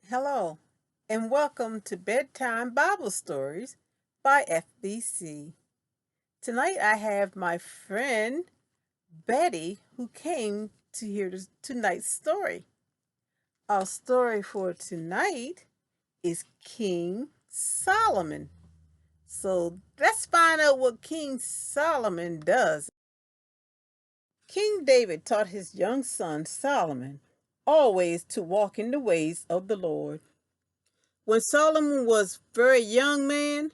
Hello, and welcome to Bedtime Bible Stories by FBC. Tonight I have my friend Betty who came to hear tonight's story. Our story for tonight is King Solomon. So let's find out what King Solomon does. King David taught his young son Solomon always to walk in the ways of the Lord. When Solomon was a very young man,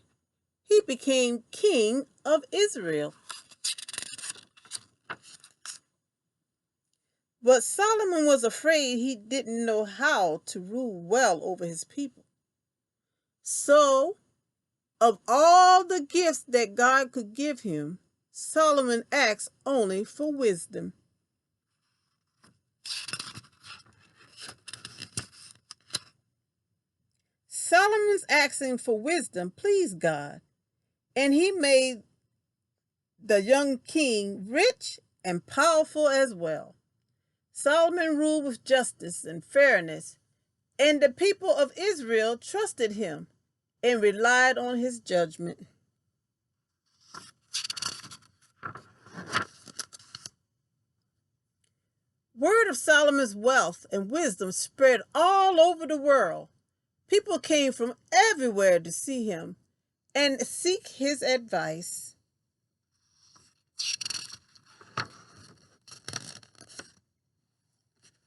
he became king of Israel. But Solomon was afraid he didn't know how to rule well over his people. So, of all the gifts that God could give him, Solomon asked only for wisdom. Solomon's asking for wisdom pleased God, and he made the young king rich and powerful as well. Solomon ruled with justice and fairness, and the people of Israel trusted him and relied on his judgment. Word of Solomon's wealth and wisdom spread all over the world. People came from everywhere to see him and seek his advice.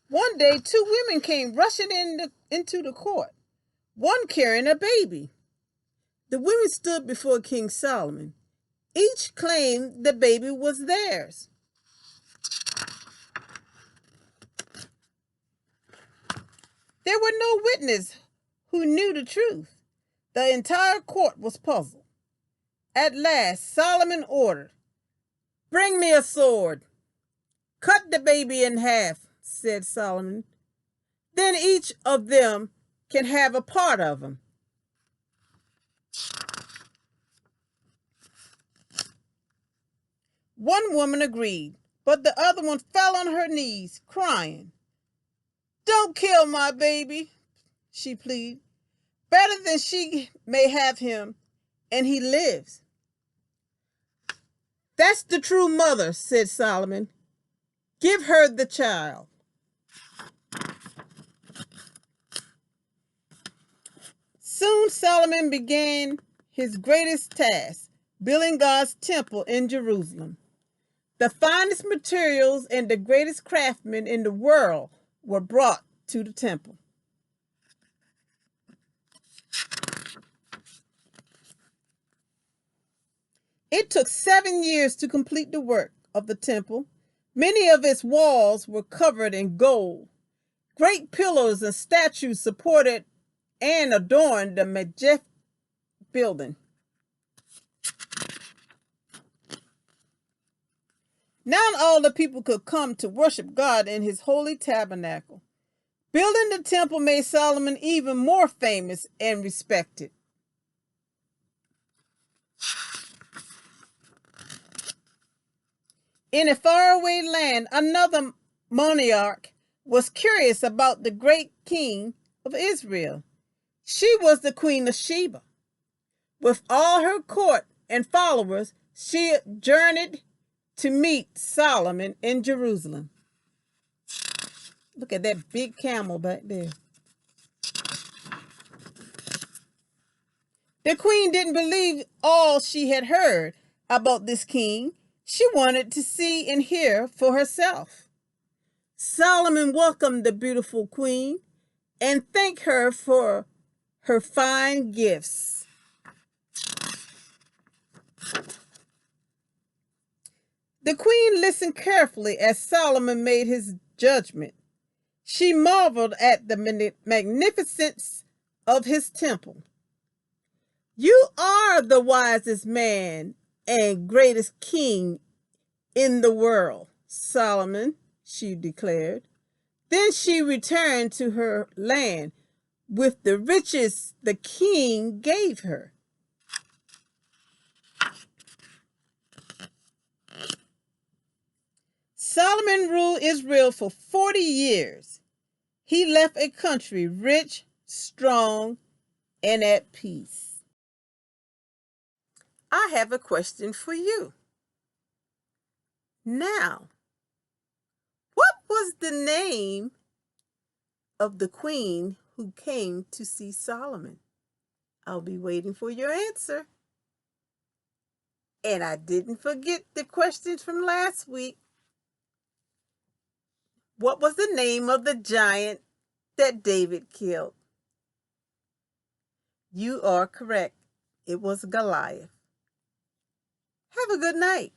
One day, two women came rushing into the court, one carrying a baby. The women stood before King Solomon. Each claimed the baby was theirs. There were no witnesses who knew the truth. The entire court was puzzled. At last, Solomon ordered, "Bring me a sword." "Cut the baby in half," said Solomon. "Then each of them can have a part of him." One woman agreed, but the other one fell on her knees, crying. "Don't kill my baby," she pleaded. "Better than she may have him, and he lives." "That's the true mother," said Solomon. "Give her the child." Soon Solomon began his greatest task, building God's temple in Jerusalem. The finest materials and the greatest craftsmen in the world were brought to the temple. It took 7 years to complete the work of the temple. Many of its walls were covered in gold. Great pillars and statues supported and adorned the majestic building. Now all the people could come to worship God in his holy tabernacle. Building the temple made Solomon even more famous and respected. In a faraway land, another monarch was curious about the great king of Israel. She was the Queen of Sheba. With all her court and followers, she journeyed to meet Solomon in Jerusalem. Look at that big camel back there. The queen didn't believe all she had heard about this king. She wanted to see and hear for herself. Solomon welcomed the beautiful queen and thanked her for her fine gifts. The queen listened carefully as Solomon made his judgment. She marveled at the magnificence of his temple. "You are the wisest man and greatest king in the world, Solomon," she declared. Then she returned to her land with the riches the king gave her. Solomon ruled Israel for 40 years. He left a country rich, strong, and at peace. I have a question for you. Now, what was the name of the queen who came to see Solomon? I'll be waiting for your answer. And I didn't forget the questions from last week. What was the name of the giant that David killed? You are correct. It was Goliath. Have a good night.